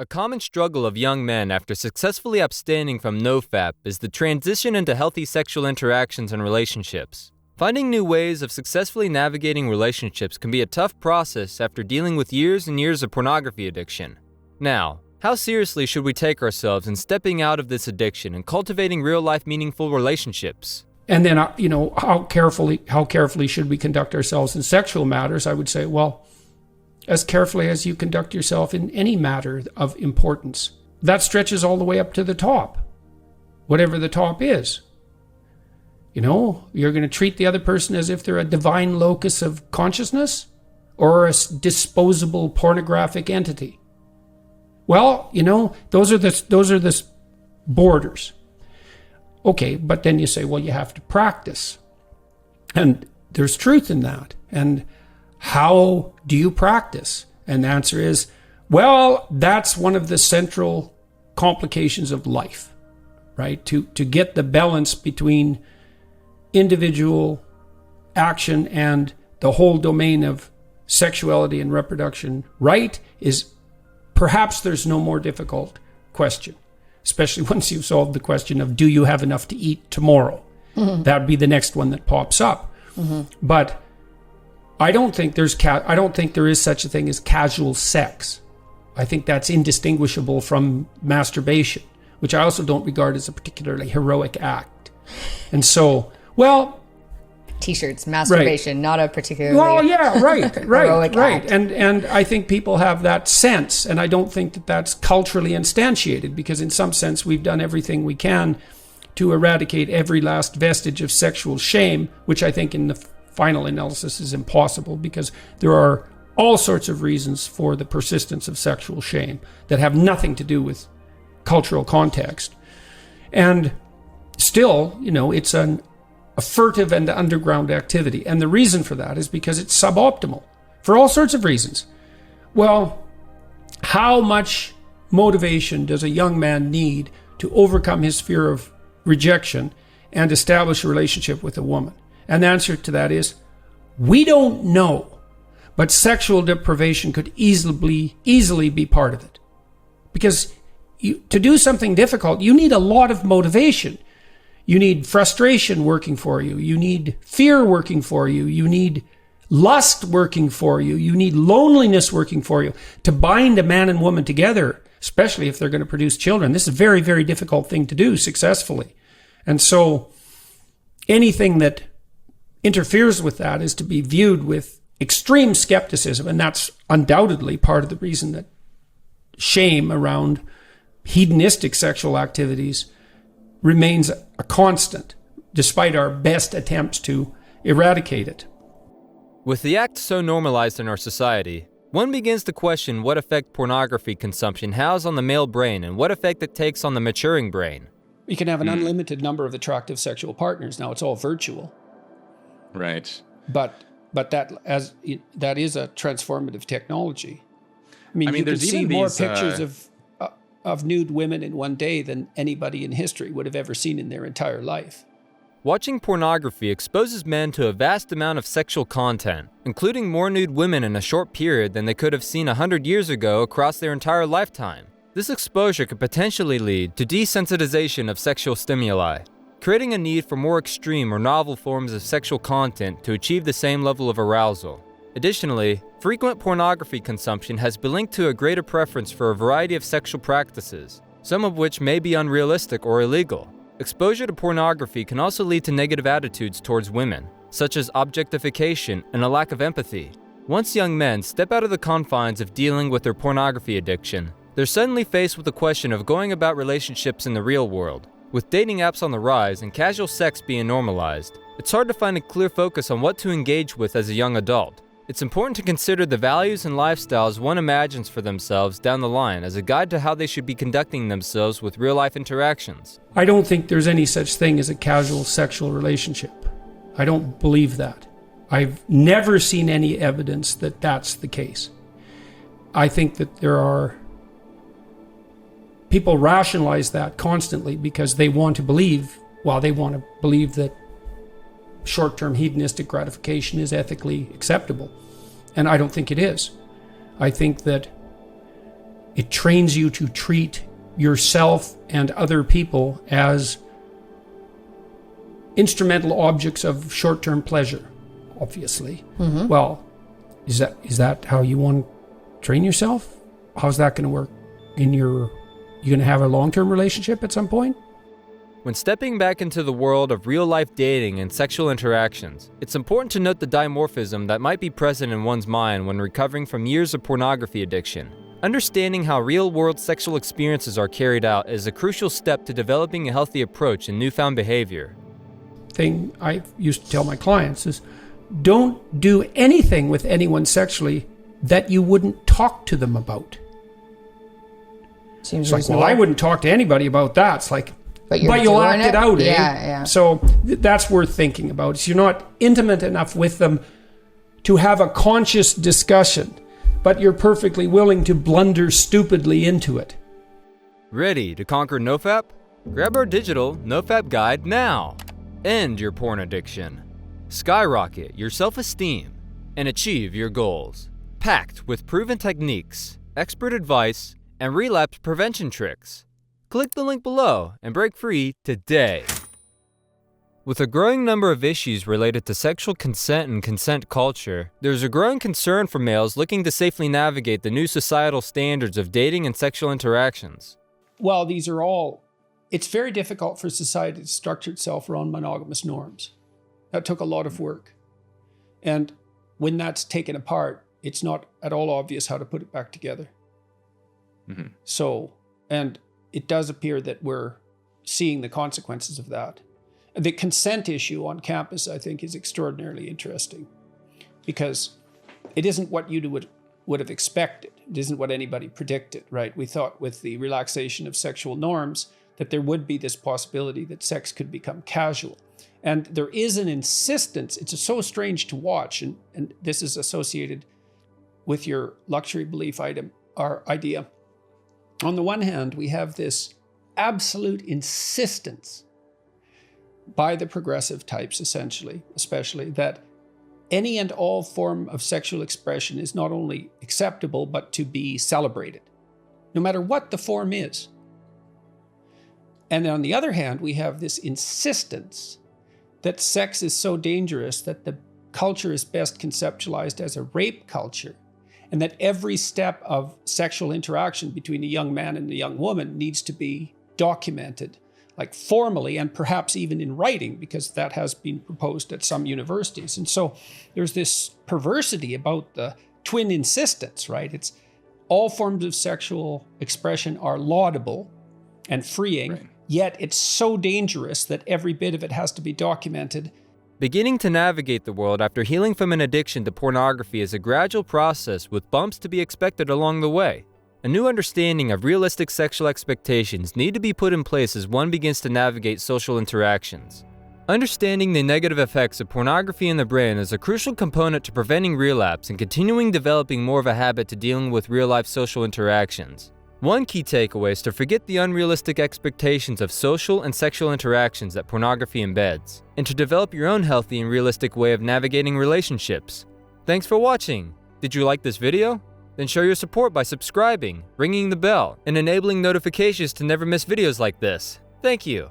A common struggle of young men after successfully abstaining from nofap is the transition into healthy sexual interactions and relationships. Finding new ways of successfully navigating relationships can be a tough process after dealing with years and years of pornography addiction. Now, how seriously should we take ourselves in stepping out of this addiction and cultivating real-life meaningful relationships? And then, how carefully should we conduct ourselves in sexual matters? I would say, well, as carefully as you conduct yourself in any matter of importance. That stretches all the way up to the top, whatever the top is. You're going to treat the other person as if they're a divine locus of consciousness or a disposable pornographic entity. Well, those are the borders. Okay, but then you say, well, you have to practice. And there's truth in that. And how do you practice? And the answer is, well, that's one of the central complications of life, right? To get the balance between individual action and the whole domain of sexuality and reproduction right is perhaps there's no more difficult question, especially once you've solved the question of, do you have enough to eat tomorrow? Mm-hmm. That would be the next one that pops up. Mm-hmm. But I don't think there is such a thing as casual sex. I think that's indistinguishable from masturbation, which I also don't regard as a particularly heroic act. And so, well, T-shirts, masturbation, right. Not a particularly heroic act. And I think people have that sense, and I don't think that that's culturally instantiated, because in some sense we've done everything we can to eradicate every last vestige of sexual shame, which I think in the final analysis is impossible, because there are all sorts of reasons for the persistence of sexual shame that have nothing to do with cultural context. And still, it's a furtive and underground activity. And the reason for that is because it's suboptimal for all sorts of reasons. Well, how much motivation does a young man need to overcome his fear of rejection and establish a relationship with a woman? And the answer to that is, we don't know, but sexual deprivation could easily be part of it. Because to do something difficult, you need a lot of motivation. You need frustration working for you. You need fear working for you. You need lust working for you. You need loneliness working for you. To bind a man and woman together, especially if they're going to produce children, this is a very, very difficult thing to do successfully. And so anything that interferes with that is to be viewed with extreme skepticism. And that's undoubtedly part of the reason that shame around hedonistic sexual activities remains a constant, despite our best attempts to eradicate it. With the act so normalized in our society, one begins to question what effect pornography consumption has on the male brain and what effect it takes on the maturing brain. You can have an unlimited number of attractive sexual partners. Now, it's all virtual. Right. But that is a transformative technology. I mean you can see more pictures of nude women in one day than anybody in history would have ever seen in their entire life. Watching pornography exposes men to a vast amount of sexual content, including more nude women in a short period than they could have seen 100 years ago across their entire lifetime. This exposure could potentially lead to desensitization of sexual stimuli, creating a need for more extreme or novel forms of sexual content to achieve the same level of arousal. Additionally, frequent pornography consumption has been linked to a greater preference for a variety of sexual practices, some of which may be unrealistic or illegal. Exposure to pornography can also lead to negative attitudes towards women, such as objectification and a lack of empathy. Once young men step out of the confines of dealing with their pornography addiction, they're suddenly faced with the question of going about relationships in the real world. With dating apps on the rise and casual sex being normalized, it's hard to find a clear focus on what to engage with as a young adult. It's important to consider the values and lifestyles one imagines for themselves down the line as a guide to how they should be conducting themselves with real-life interactions. I don't think there's any such thing as a casual sexual relationship. I don't believe that. I've never seen any evidence that that's the case. I think that there are people rationalize that constantly because they want to believe that short-term hedonistic gratification is ethically acceptable. And I don't think it is. I think that It trains you to treat yourself and other people as instrumental objects of short-term pleasure, obviously. Well, is that how you want to train yourself? How's that going to work you going to have a long-term relationship at some point? When stepping back into the world of real-life dating and sexual interactions, it's important to note the dimorphism that might be present in one's mind when recovering from years of pornography addiction. Understanding how real-world sexual experiences are carried out is a crucial step to developing a healthy approach in newfound behavior. Thing I used to tell my clients is, don't do anything with anyone sexually that you wouldn't talk to them about. Seems It's like, reasonable. well, I wouldn't talk to anybody about that. It's like, But you'll doing act it out, eh? Yeah. So that's worth thinking about. So you're not intimate enough with them to have a conscious discussion, but you're perfectly willing to blunder stupidly into it. Ready to conquer NoFap? Grab our digital NoFap guide now. End your porn addiction. Skyrocket your self-esteem and achieve your goals. Packed with proven techniques, expert advice, and relapse prevention tricks. Click the link below and break free today. With a growing number of issues related to sexual consent and consent culture, there's a growing concern for males looking to safely navigate the new societal standards of dating and sexual interactions. Well, it's very difficult for society to structure itself around monogamous norms. That took a lot of work. And when that's taken apart, it's not at all obvious how to put it back together. So, and it does appear that we're seeing the consequences of that. The consent issue on campus, I think, is extraordinarily interesting because it isn't what you would have expected. It isn't what anybody predicted, right? We thought with the relaxation of sexual norms that there would be this possibility that sex could become casual. And there is an insistence. It's so strange to watch, and this is associated with your luxury belief idea. On the one hand, we have this absolute insistence by the progressive types, especially, that any and all form of sexual expression is not only acceptable, but to be celebrated, no matter what the form is. And on the other hand, we have this insistence that sex is so dangerous that the culture is best conceptualized as a rape culture, and that every step of sexual interaction between a young man and a young woman needs to be documented, like formally and perhaps even in writing, because that has been proposed at some universities. And so there's this perversity about the twin insistence, right? It's all forms of sexual expression are laudable and freeing, right, yet it's so dangerous that every bit of it has to be documented. Beginning to navigate the world after healing from an addiction to pornography is a gradual process with bumps to be expected along the way. A new understanding of realistic sexual expectations need to be put in place as one begins to navigate social interactions. Understanding the negative effects of pornography in the brain is a crucial component to preventing relapse and continuing developing more of a habit to dealing with real-life social interactions. One key takeaway is to forget the unrealistic expectations of social and sexual interactions that pornography embeds, and to develop your own healthy and realistic way of navigating relationships. Thanks for watching! Did you like this video? Then show your support by subscribing, ringing the bell, and enabling notifications to never miss videos like this. Thank you!